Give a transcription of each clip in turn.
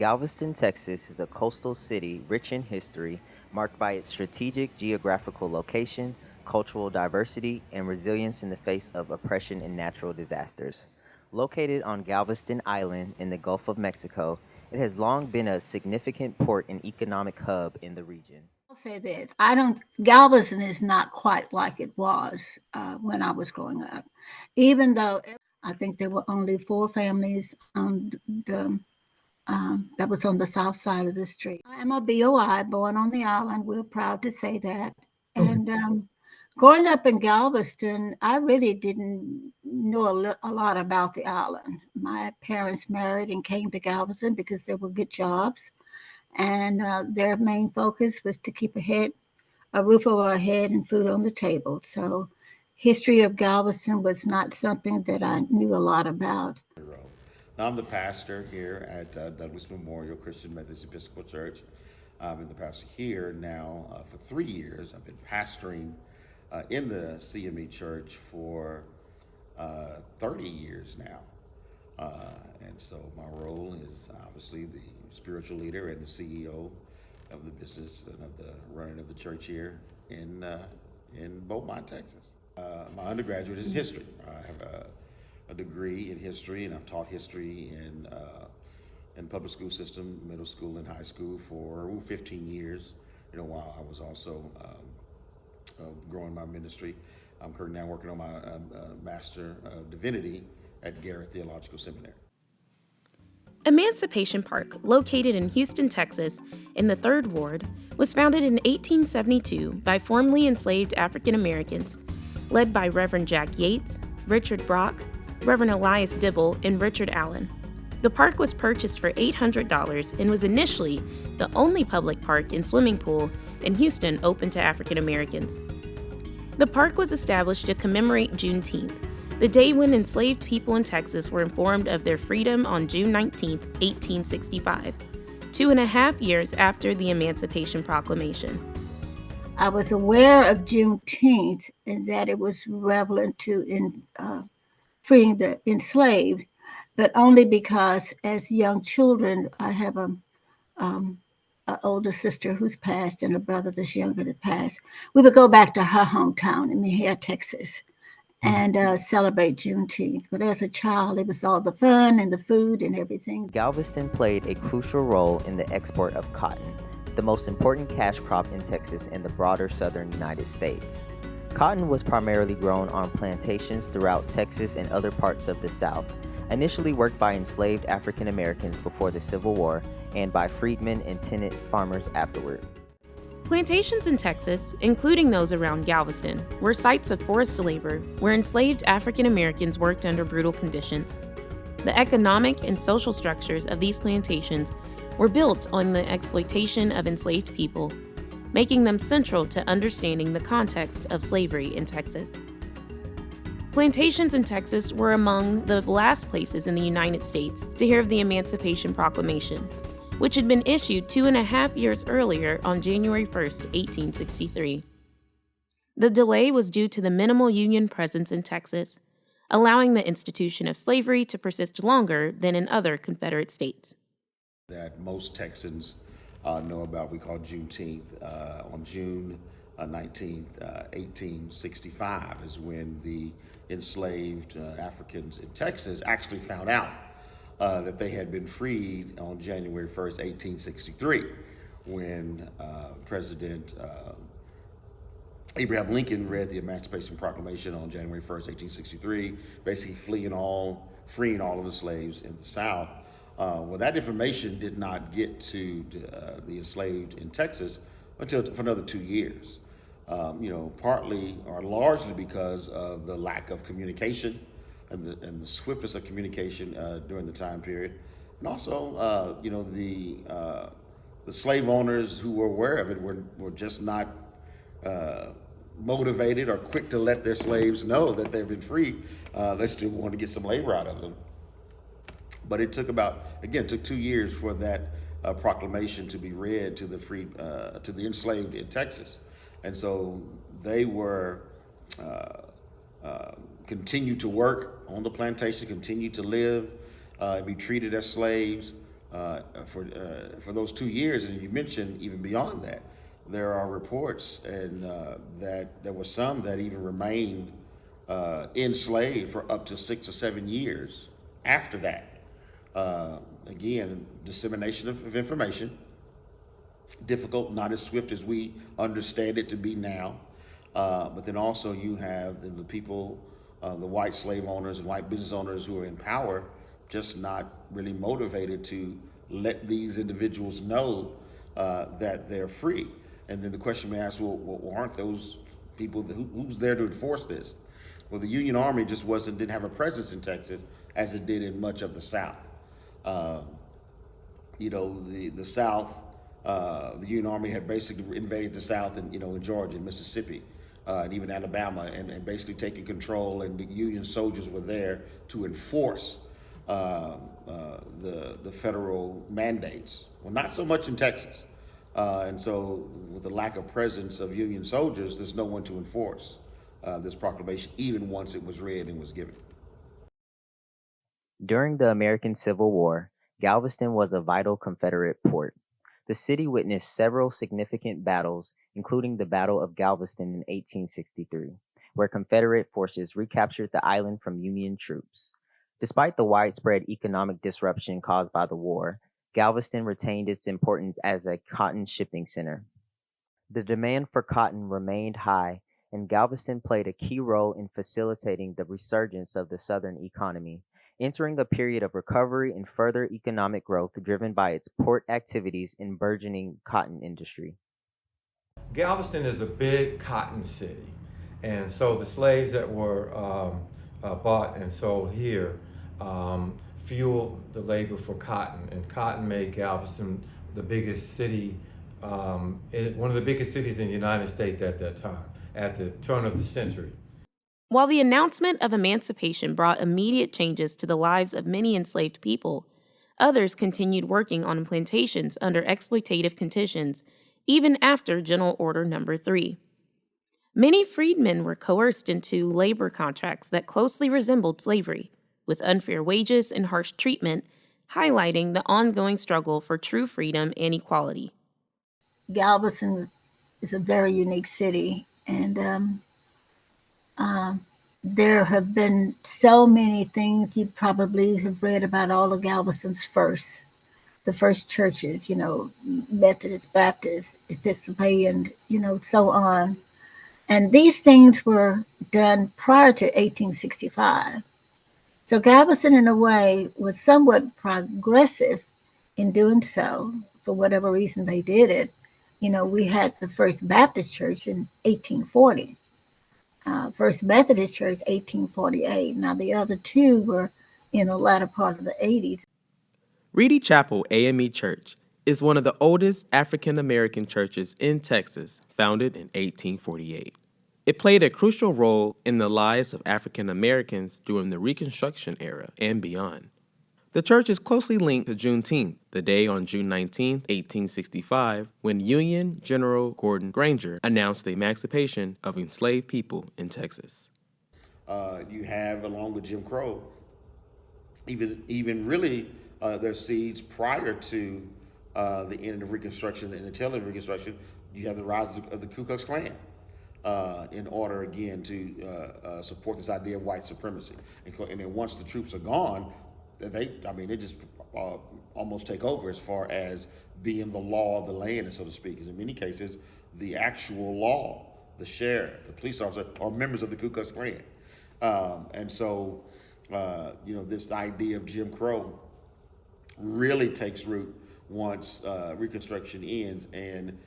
Galveston, Texas is a coastal city rich in history, marked by its strategic geographical location, cultural diversity, and resilience in the face of oppression and natural disasters. Located on Galveston Island in the Gulf of Mexico, it has long been a significant port and economic hub in the region. I'll say this: I don't. Galveston is not quite like it was when I was growing up. Even though I think there were only four families on the that was on the south side of the street. I am a BOI, born on the island. We're proud to say that. And growing up in Galveston, I really didn't know a lot about the island. My parents married and came to Galveston because there were good jobs, and their main focus was to keep a roof over our head, and food on the table. So, history of Galveston was not something that I knew a lot about. Now, I'm the pastor here at Douglas Memorial Christian Methodist Episcopal Church. I've been the pastor here now for 3 years. I've been pastoring in the CME Church for 30 years now. And so my role is obviously the spiritual leader and the CEO of the business and of the running of the church here in Beaumont, Texas. My undergraduate is history. I have a degree in history, and I've taught history in public school system, middle school and high school for 15 years. While I was also growing my ministry. I'm currently now working on my Master of Divinity at Garrett Theological Seminary. Emancipation Park, located in Houston, Texas, in the 3rd Ward, was founded in 1872 by formerly enslaved African Americans, led by Reverend Jack Yates, Richard Brock, Reverend Elias Dibble, and Richard Allen. The park was purchased for $800 and was initially the only public park and swimming pool in Houston open to African Americans. The park was established to commemorate Juneteenth, the day when enslaved people in Texas were informed of their freedom on June 19, 1865, 2.5 years after the Emancipation Proclamation. I was aware of Juneteenth and that it was relevant to freeing the enslaved, but only because as young children, I have an older sister who's passed and a brother that's younger that passed. We would go back to her hometown in Mejia, Texas, and celebrate Juneteenth. But as a child, it was all the fun and the food and everything. Galveston played a crucial role in the export of cotton, the most important cash crop in Texas and the broader southern United States. Cotton was primarily grown on plantations throughout Texas and other parts of the South, initially worked by enslaved African Americans before the Civil War and by freedmen and tenant farmers afterward. Plantations in Texas, including those around Galveston, were sites of forced labor where enslaved African Americans worked under brutal conditions. The economic and social structures of these plantations were built on the exploitation of enslaved people, making them central to understanding the context of slavery in Texas. Plantations in Texas were among the last places in the United States to hear of the Emancipation Proclamation, which had been issued 2.5 years earlier on January 1, 1863. The delay was due to the minimal Union presence in Texas, allowing the institution of slavery to persist longer than in other Confederate states. That most Texans know about, we call Juneteenth. On June 19th, 1865 is when the enslaved Africans in Texas actually found out that they had been freed on January 1st, 1863, when President Abraham Lincoln read the Emancipation Proclamation on January 1st, 1863, basically freeing all of the slaves in the South. Well, that information did not get to the enslaved in Texas until for another 2 years. Partly or largely because of the lack of communication and the swiftness of communication during the time period, and also the slave owners who were aware of it were just not motivated or quick to let their slaves know that they've been freed. They still wanted to get some labor out of them. But it took 2 years for that proclamation to be read to the enslaved in Texas. And so they were continued to work on the plantation, continued to live, be treated as slaves for those 2 years. And you mentioned even beyond that, there are reports and that there were some that even remained enslaved for up to 6 or 7 years after that. Again, dissemination of information, difficult, not as swift as we understand it to be now. But then also you have the people, the white slave owners and white business owners who are in power, just not really motivated to let these individuals know that they're free. And then the question we ask, well, aren't those people, who's there to enforce this? Well, the Union Army just didn't have a presence in Texas as it did in much of the South. The South, the Union Army had basically invaded the South in Georgia and Mississippi, and even Alabama, and basically taking control, and the Union soldiers were there to enforce the federal mandates. Well, not so much in Texas. And so with the lack of presence of Union soldiers, there's no one to enforce this proclamation, even once it was read and was given. During the American Civil War, Galveston was a vital Confederate port. The city witnessed several significant battles, including the Battle of Galveston in 1863, where Confederate forces recaptured the island from Union troops. Despite the widespread economic disruption caused by the war, Galveston retained its importance as a cotton shipping center. The demand for cotton remained high, and Galveston played a key role in facilitating the resurgence of the Southern economy, entering a period of recovery and further economic growth driven by its port activities and burgeoning cotton industry. Galveston is a big cotton city, and so the slaves that were bought and sold here fueled the labor for cotton, and cotton made Galveston the biggest city, one of the biggest cities in the United States at that time, at the turn of the century. While the announcement of emancipation brought immediate changes to the lives of many enslaved people, others continued working on plantations under exploitative conditions even after General Order No. 3. Many freedmen were coerced into labor contracts that closely resembled slavery, with unfair wages and harsh treatment, highlighting the ongoing struggle for true freedom and equality. Galveston is a very unique city, and there have been so many things. You probably have read about all of Galveston's the first churches, Methodist, Baptist, Episcopalian, so on. And these things were done prior to 1865. So Galveston, in a way, was somewhat progressive in doing so. For whatever reason they did it. We had the First Baptist Church in 1840. First Methodist Church, 1848. Now, the other two were in the latter part of the 80s. Reedy Chapel AME Church is one of the oldest African American churches in Texas, founded in 1848. It played a crucial role in the lives of African Americans during the Reconstruction era and beyond. The church is closely linked to Juneteenth, the day on June 19, 1865, when Union General Gordon Granger announced the emancipation of enslaved people in Texas. You have, along with Jim Crow, even really their seeds prior to the end of Reconstruction and the tail end of Reconstruction. You have the rise of the Ku Klux Klan in order, again, to support this idea of white supremacy. And then once the troops are gone, they just almost take over as far as being the law of the land, so to speak. Because in many cases, the actual law, the sheriff, the police officer, are members of the Ku Klux Klan. And so, this idea of Jim Crow really takes root once Reconstruction ends and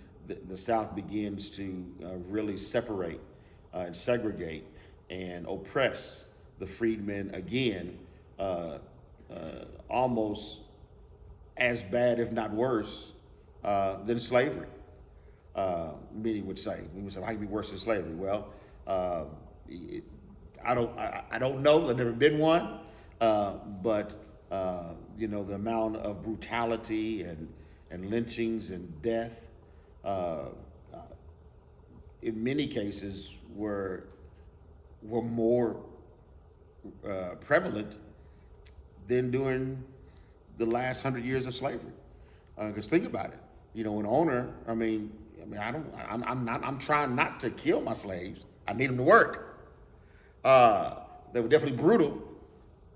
the South begins to really separate and segregate and oppress the freedmen again, almost as bad, if not worse, than slavery. Many would say, how can it be worse than slavery? Well, I don't know. I've never been one, but the amount of brutality and lynchings and death, in many cases, were more prevalent than during the last 100 years of slavery. Because think about it, an owner. I'm trying not to kill my slaves. I need them to work. They were definitely brutal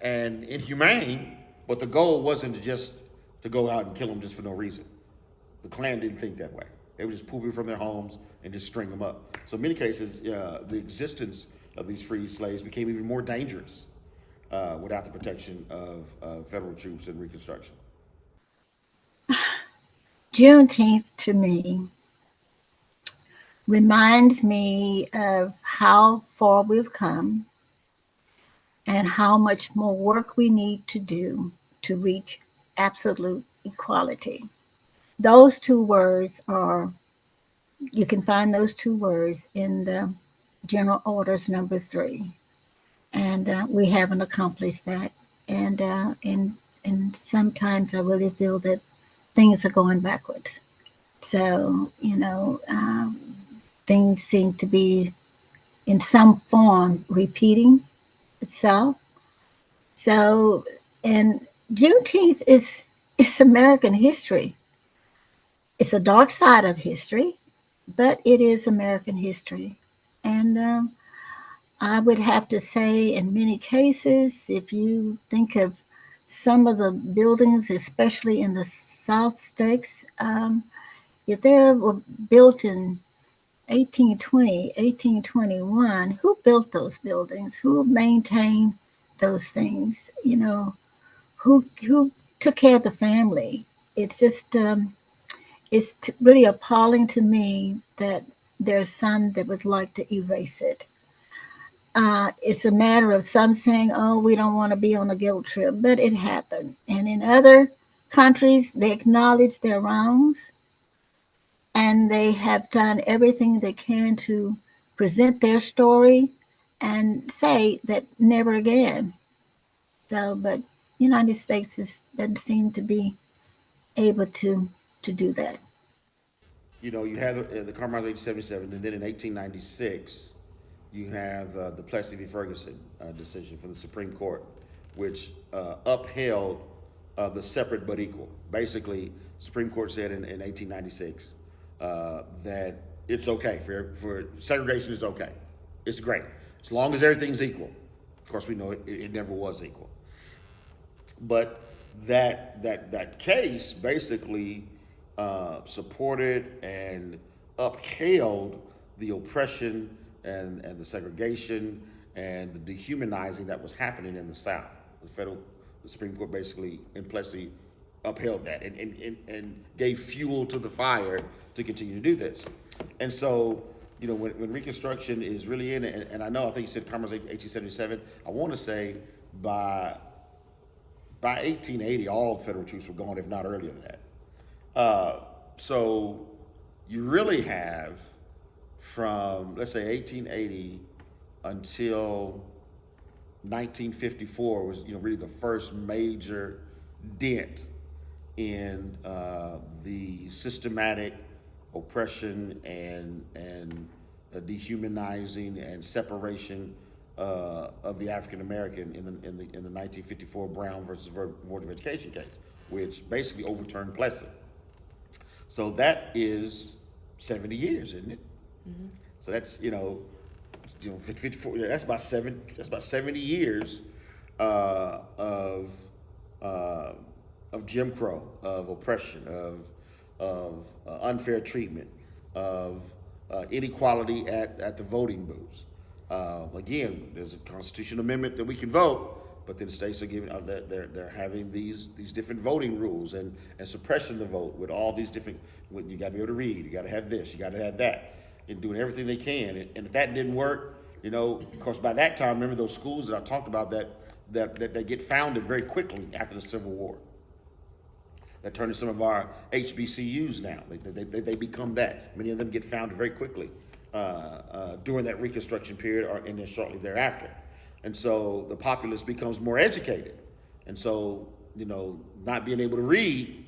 and inhumane, but the goal wasn't to go out and kill them just for no reason. The Klan didn't think that way. They would just pull people from their homes and just string them up. So in many cases, the existence of these freed slaves became even more dangerous without the protection of federal troops and Reconstruction. Juneteenth to me reminds me of how far we've come and how much more work we need to do to reach absolute equality. Those two words you can find those two words in the General Orders number 3. And we haven't accomplished that. And sometimes I really feel that things are going backwards. So, things seem to be in some form repeating itself. So, and Juneteenth is American history. It's a dark side of history, but it is American history. And I would have to say, in many cases, if you think of some of the buildings, especially in the South States, if they were built in 1820, 1821, who built those buildings? Who maintained those things? Who took care of the family? It's just, it's really appalling to me that there's some that would like to erase it. It's a matter of some saying, oh, we don't want to be on a guilt trip, but it happened. And in other countries, they acknowledge their wrongs, and they have done everything they can to present their story and say that never again. So, but United States doesn't seem to be able to do that. You have the Compromise of 1877, and then in 1896, you have the Plessy v. Ferguson decision from the Supreme Court, which upheld the separate but equal. Basically, the Supreme Court said in 1896 that it's okay for segregation is okay. It's great as long as everything's equal. Of course, we know it never was equal. But that case basically supported and upheld the oppression and the segregation and the dehumanizing that was happening in the South. The Supreme Court basically in Plessy upheld that and gave fuel to the fire to continue to do this. And so, when Reconstruction is really in it, and I think you said Commerce 1877, I want to say by 1880, all federal troops were gone, if not earlier than that. So you really have from, let's say, 1880 until 1954 was, really the first major dent in the systematic oppression and dehumanizing and separation of the African American in the 1954 Brown versus Board of Education case, which basically overturned Plessy. So that is 70 years, isn't it? Mm-hmm. So that's 54. That's about 70 years of Jim Crow, of oppression, of unfair treatment, of inequality at the voting booths. Again, there's a constitutional amendment that we can vote, but then states are giving they're having these different voting rules and suppressing the vote with all these different. You got to be able to read. You got to have this. You got to have that. And doing everything they can. And if that didn't work, of course, by that time, remember those schools that I talked about that they get founded very quickly after the Civil War. That turned into some of our HBCUs now. They become that. Many of them get founded very quickly during that Reconstruction period and then shortly thereafter. And so the populace becomes more educated. And so, not being able to read,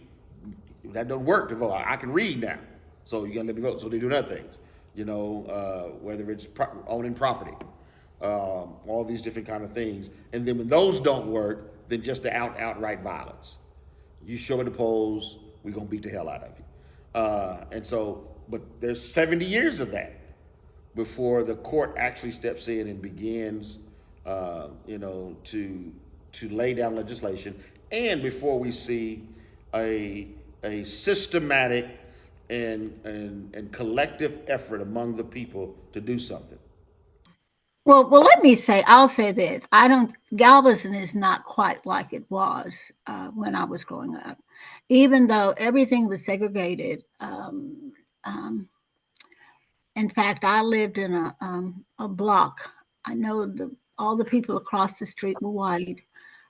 that doesn't work to vote. I can read now, so you gotta let me vote. So they do other things, whether it's owning property, all these different kind of things. And then when those don't work, then just the outright violence. You show me the polls, we're gonna beat the hell out of you. And so, but there's 70 years of that before the court actually steps in and begins, to lay down legislation, and before we see a systematic and collective effort among the people to do something. Well, I'll say this. I don't, Galveston is not quite like it was when I was growing up. Even though everything was segregated, in fact, I lived in a block. I know all the people across the street were white.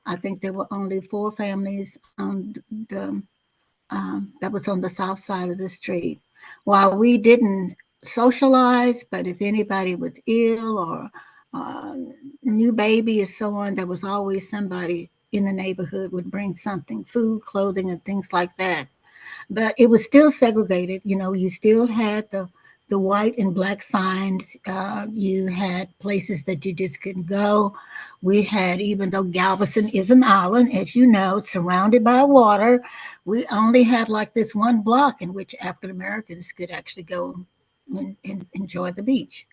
I think there were only 4 families on that was on the south side of the street. While we didn't socialize, but if anybody was ill or new baby or so on, there was always somebody in the neighborhood would bring something, food, clothing, and things like that. But it was still segregated. You still had the white and black signs. You had places that you just couldn't go. We had, even though Galveston is an island, as you know, it's surrounded by water, we only had like this one block in which African Americans could actually go and enjoy the beach.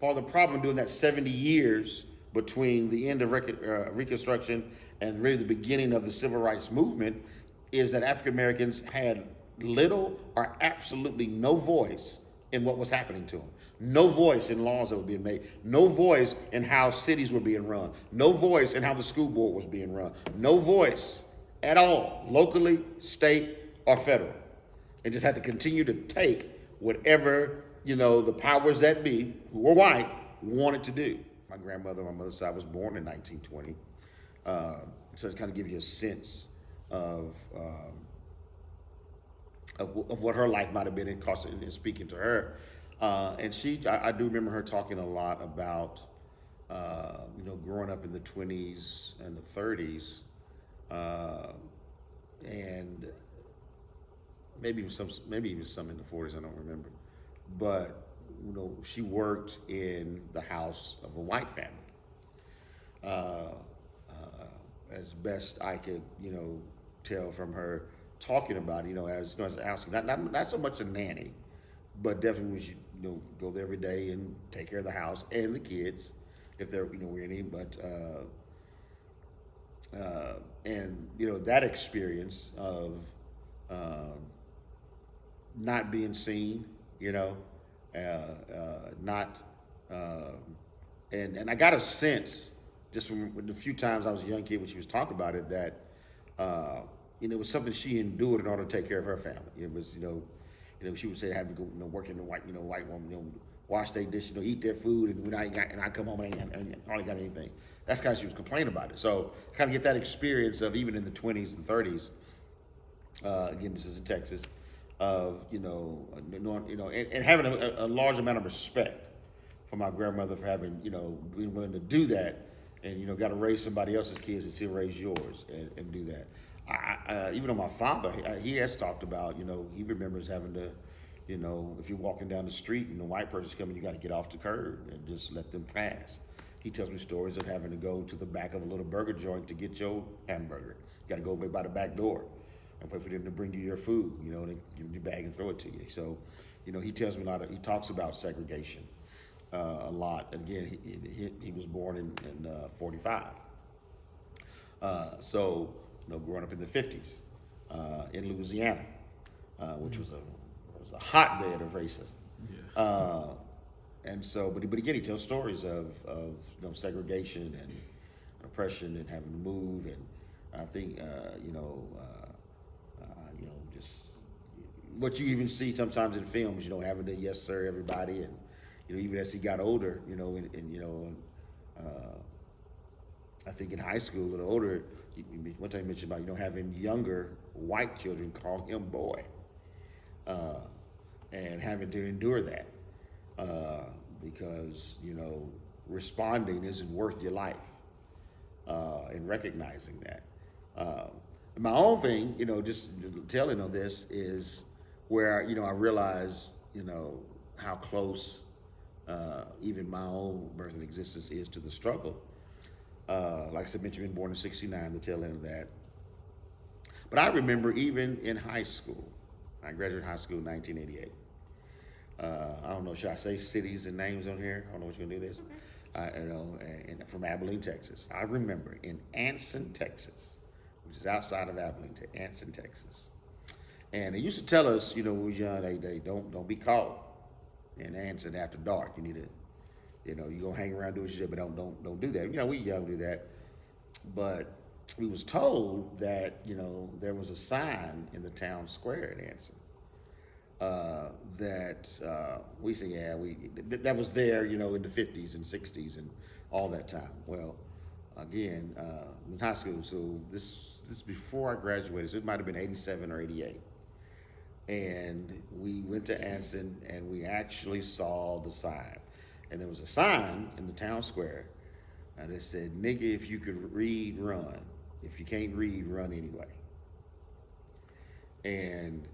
Part of the problem during that 70 years between the end of Reconstruction and really the beginning of the Civil Rights Movement is that African Americans had little or absolutely no voice in what was happening to them. No voice in laws that were being made. No voice in how cities were being run. No voice in how the school board was being run. No voice at all, locally, state, or federal. They just had to continue to take whatever, the powers that be, who were white, wanted to do. My grandmother on my mother's side was born in 1920. So to kind of give you a sense of what her life might have been in speaking to her. And I do remember her talking a lot about, growing up in the 20s and the 30s, and maybe even some in the 40s, I don't remember. But, she worked in the house of a white family. As best I could, tell from her talking about, as asking, not so much a nanny, but definitely we should, go there every day and take care of the house and the kids, if there, were any. But and that experience of not being seen, not, and I got a sense just from the few times I was a young kid when she was talking about it that. It was something she endured in order to take care of her family. It was, she would say having to go, work in the white woman, wash their dishes, eat their food, and I come home and I only got anything. That's kind of she was complaining about it. So kind of get that experience of even in the 20s and 30s. Again, this is in Texas, of and having a large amount of respect for my grandmother for having being willing to do that, and got to raise somebody else's kids and still raise yours and do that. Even on my father, he has talked about, he remembers having to, if you're walking down the street and a white person's coming, you got to get off the curb and just let them pass. He tells me stories of having to go to the back of a little burger joint to get your hamburger. You got to go by the back door and wait for them to bring you your food, and give you your bag and throw it to you. So, he tells me a lot. He talks about segregation a lot. And again, he was born in 45. So. Growing up in the 50s in Louisiana, which was a hotbed of racism. Yeah. And so, but again, he tells stories of segregation and oppression and having to move, and I think just what you even see sometimes in films, having to yes sir everybody, and even as he got older, I think in high school, a little older. One time you mentioned about having younger white children call him boy, and having to endure that because responding isn't worth your life, and recognizing that. My own thing, just telling on this is where I realize how close even my own birth and existence is to the struggle. Like I said, mentioned, born in '69, the tail end of that. But I remember even in high school, I graduated high school in 1988. I don't know, should I say cities and names on here? I don't know what you're gonna do this. From Abilene, Texas. I remember in Anson, Texas, which is outside of Abilene, Anson, Texas. And they used to tell us, when we was young, they don't be caught in Anson after dark. You need to, you gonna hang around, do what you do, but don't do that. We young do that. But we was told that, there was a sign in the town square at Anson that we say, that was there, in the 50s and 60s and all that time. Well, again, in high school, so this is before I graduated, so it might have been 87 or 88. And we went to Anson and we actually saw the sign. And there was a sign in the town square and it said, "Nigga, if you could read, run. If you can't read, run anyway." And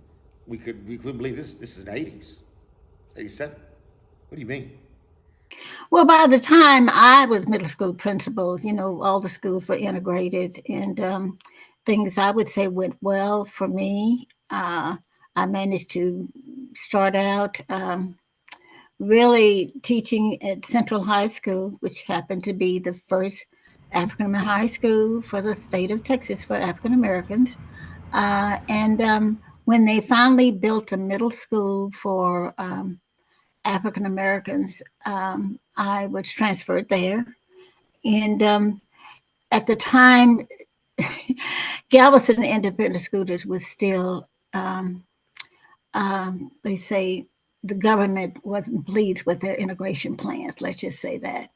we couldn't believe this. This is in the 80s, 87. What do you mean? Well, by the time I was middle school principal, all the schools were integrated and things I would say went well for me. I managed to start out really teaching at Central High School, which happened to be the first African American high school for the state of Texas for African Americans. And when they finally built a middle school for African Americans, I was transferred there. And at the time, Galveston Independent School District was still, they say, the government wasn't pleased with their integration plans, let's just say that.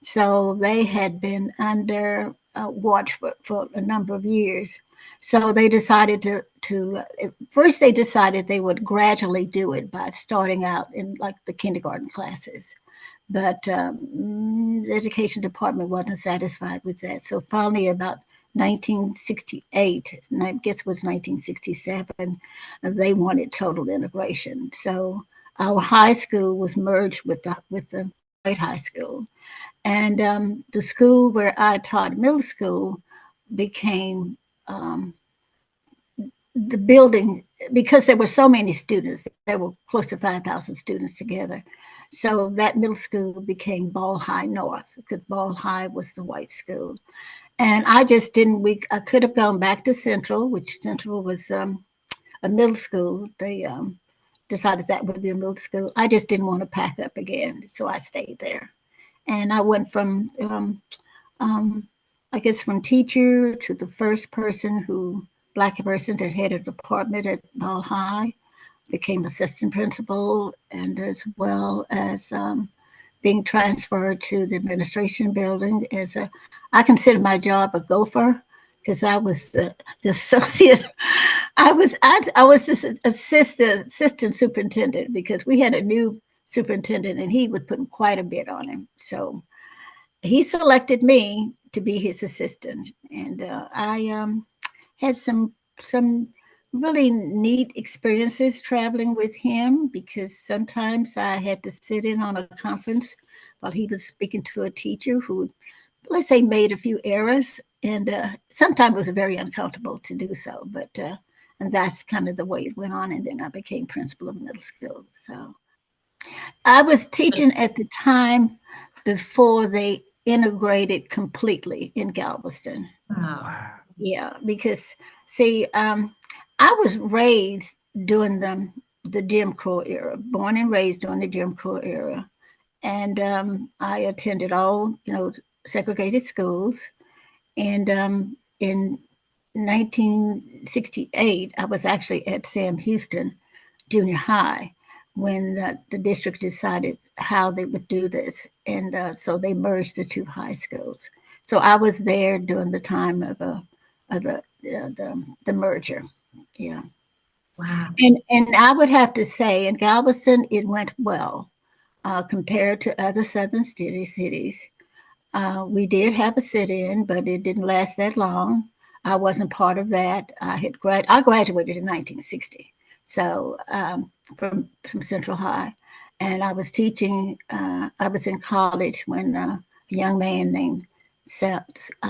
So they had been under watch for a number of years. So they decided first they decided they would gradually do it by starting out in like the kindergarten classes. But the education department wasn't satisfied with that. So finally about 1968, and I guess it was 1967, they wanted total integration. So our high school was merged with the white high school. And the school where I taught middle school became the building, because there were so many students, there were close to 5,000 students together. So that middle school became Ball High North, because Ball High was the white school. And I just didn't, I could have gone back to Central, which Central was a middle school. They decided that would be a middle school. I just didn't want to pack up again, so I stayed there. And I went from, I guess, from teacher to the first Black person that had a department at Ball High, became assistant principal, and as well as being transferred to the administration building I consider my job a gopher, because I was the associate. I was just assistant superintendent, because we had a new superintendent and he would put quite a bit on him. So he selected me to be his assistant, and I had some really neat experiences traveling with him, because sometimes I had to sit in on a conference while he was speaking to a teacher who, let's say, made a few errors, and sometimes it was very uncomfortable to do so, but and that's kind of the way it went on. And then I became principal of middle school. So I was teaching at the time before they integrated completely in Galveston. Wow. Yeah, because see, I was raised during the Jim Crow era, born and raised during the Jim Crow era. And I attended all, segregated schools. And in 1968, I was actually at Sam Houston Junior High when the district decided how they would do this. And so they merged the two high schools. So I was there during the time of the merger. Yeah. Wow. And I would have to say, in Galveston, it went well compared to other southern cities. We did have a sit-in, but it didn't last that long. I wasn't part of that. I graduated in 1960, so from Central High, and I was teaching. I was in college when a young man named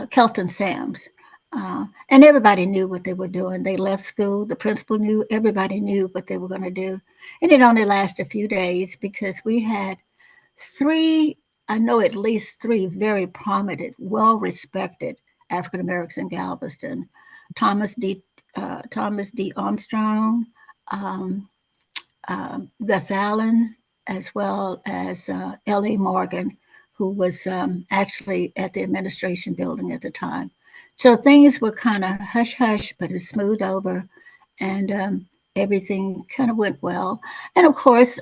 Kelton Sams And everybody knew what they were doing. They left school. The principal knew. Everybody knew what they were going to do. And it only lasted a few days because we had three, I know at least three very prominent, well-respected African Americans in Galveston. Thomas D. Thomas D. Armstrong, um, Gus Allen, as well as L.A. Morgan, who was actually at the administration building at the time. So things were kind of hush hush, but it smoothed over, and everything kind of went well. And of course,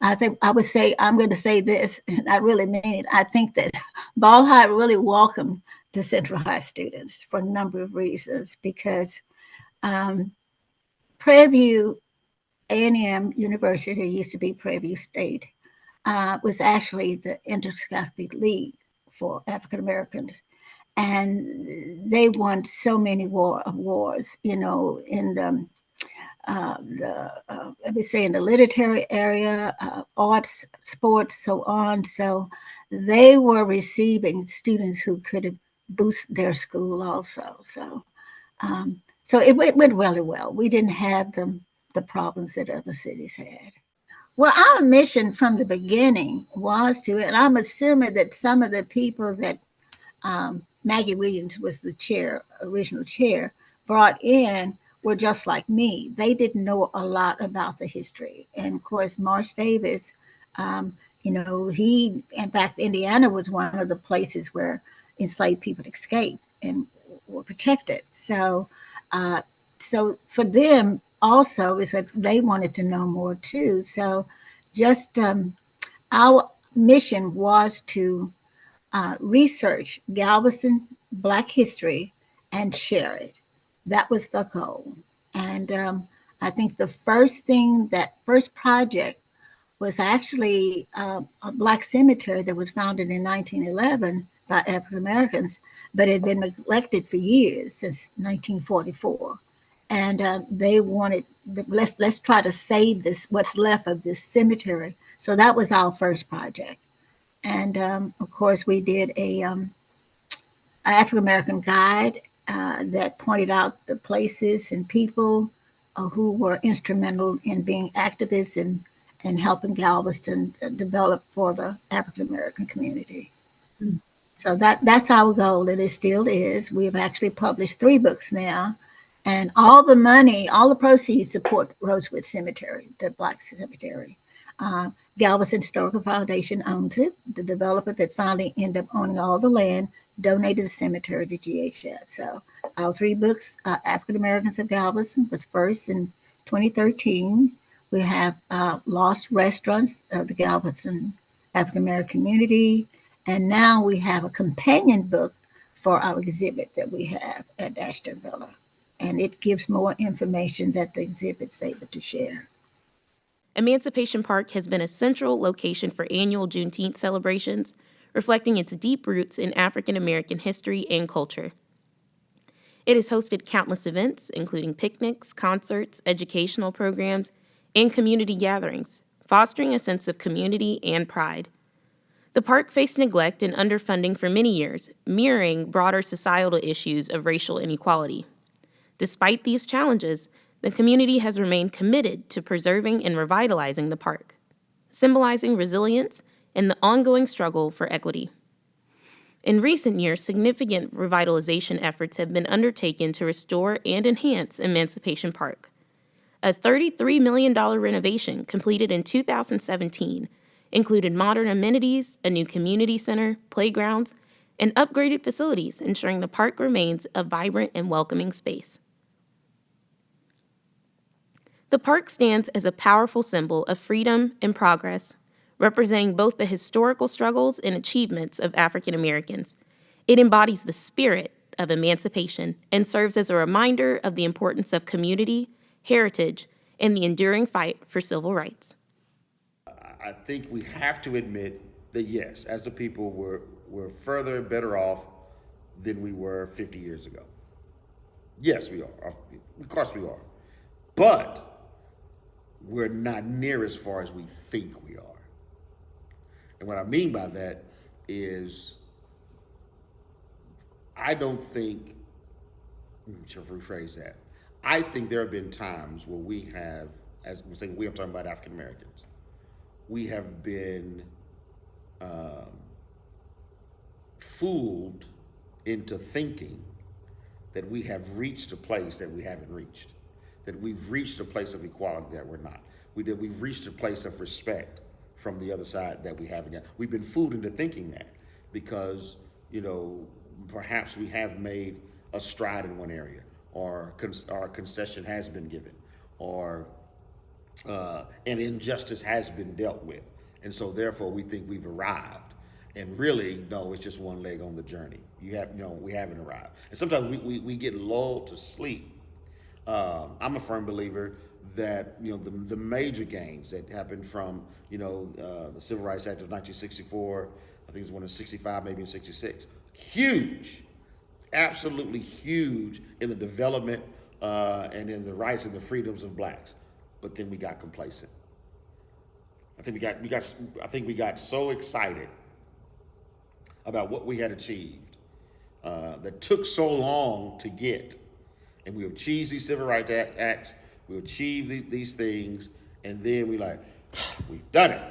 I think I would say, I'm going to say this, and I really mean it. I think that Ball High really welcomed the Central High students for a number of reasons, because um, Prairie View A&M University, used to be Prairie View State, was actually the Interscholastic League for African Americans. And they won so many awards, in let me say, in the literary area, arts, sports, so on. So they were receiving students who could boost their school also. So it went really well. We didn't have the problems that other cities had. Well, our mission from the beginning was to, and I'm assuming that some of the people that Maggie Williams was the original chair, brought in were just like me. They didn't know a lot about the history. And of course, Marsh Davis, in fact, Indiana was one of the places where enslaved people escaped and were protected. Uh, so for them also is that they wanted to know more too. So just our mission was to research Galveston Black history and share it. That was the goal. And I think the first project was actually a Black cemetery that was founded in 1911 by African Americans, but had been neglected for years, since 1944. And they wanted, let's try to save this, what's left of this cemetery. So that was our first project. And of course, we did a African American guide that pointed out the places and people who were instrumental in being activists and helping Galveston develop for the African American community. So that's our goal, and it still is. We have actually published 3 books now, and all the money, all the proceeds support Rosewood Cemetery, the Black cemetery. Galveston Historical Foundation owns it. The developer that finally ended up owning all the land donated the cemetery to GHF. So our 3 books, African Americans of Galveston, was first in 2013. We have Lost Restaurants of the Galveston African American community. And now we have a companion book for our exhibit that we have at Ashton Villa. And it gives more information that the exhibit's able to share. Emancipation Park has been a central location for annual Juneteenth celebrations, reflecting its deep roots in African American history and culture. It has hosted countless events, including picnics, concerts, educational programs, and community gatherings, fostering a sense of community and pride. The park faced neglect and underfunding for many years, mirroring broader societal issues of racial inequality. Despite these challenges, the community has remained committed to preserving and revitalizing the park, symbolizing resilience and the ongoing struggle for equity. In recent years, significant revitalization efforts have been undertaken to restore and enhance Emancipation Park. A $33 million renovation completed in 2017 included modern amenities, a new community center, playgrounds, and upgraded facilities, ensuring the park remains a vibrant and welcoming space. The park stands as a powerful symbol of freedom and progress, representing both the historical struggles and achievements of African Americans. It embodies the spirit of emancipation and serves as a reminder of the importance of community, heritage, and the enduring fight for civil rights. I think we have to admit that yes, as a people, we're further better off than we were 50 years ago. Yes, we are. Of course we are. But we're not near as far as we think we are. And what I mean by that is I don't think to rephrase that. I think there have been times where we have, as we're saying, I'm talking about African Americans, we have been fooled into thinking that we have reached a place that we haven't reached, that we've reached a place of equality that we're not. We've reached a place of respect from the other side that we haven't yet. We've been fooled into thinking that because, perhaps we have made a stride in one area, or our concession has been given, or an injustice has been dealt with. And so therefore we think we've arrived. And really, no, it's just one leg on the journey. We haven't arrived. And sometimes we get lulled to sleep. I'm a firm believer that, the major gains that happened from, the Civil Rights Act of 1964, I think it was one in 65, maybe in 66, huge, absolutely huge in the development and in the rights and the freedoms of blacks. But then we got complacent. I think we got so excited about what we had achieved that took so long to get. And we achieved these civil rights acts, we achieved these things, and then we've done it.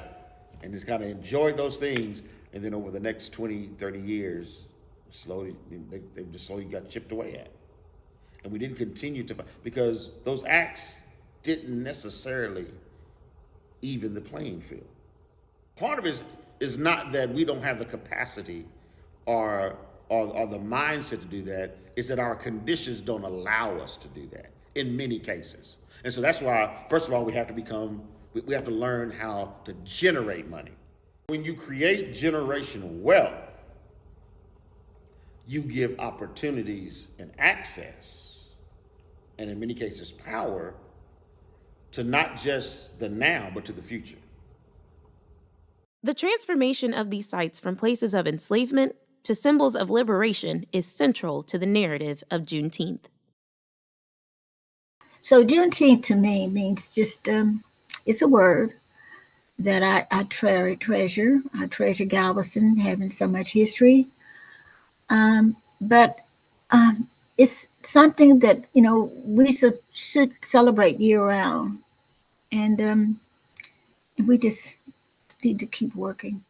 And just kind of enjoyed those things, and then over the next 20, 30 years, slowly, they just slowly got chipped away at. And we didn't continue to, because those acts didn't necessarily even the playing field. Part of it is not that we don't have the capacity or the mindset to do that, it's that our conditions don't allow us to do that in many cases. And so that's why, first of all, we have to learn how to generate money. When you create generational wealth, you give opportunities and access, and in many cases power, to not just the now, but to the future. The transformation of these sites from places of enslavement to symbols of liberation is central to the narrative of Juneteenth. So Juneteenth to me means just, it's a word that I treasure. I treasure Galveston, having so much history. But it's something that, we should celebrate year round. And we just need to keep working.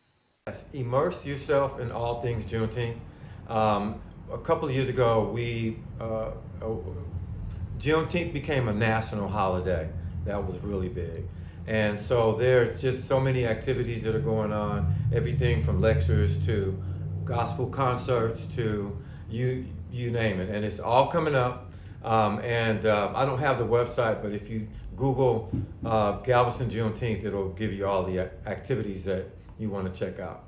Yes, immerse yourself in all things Juneteenth. A couple of years ago, Juneteenth became a national holiday. That was really big. And so there's just so many activities that are going on, everything from lectures to gospel concerts to you name it. And it's all coming up. I don't have the website, but if you Google Galveston Juneteenth, it'll give you all the activities that you want to check out.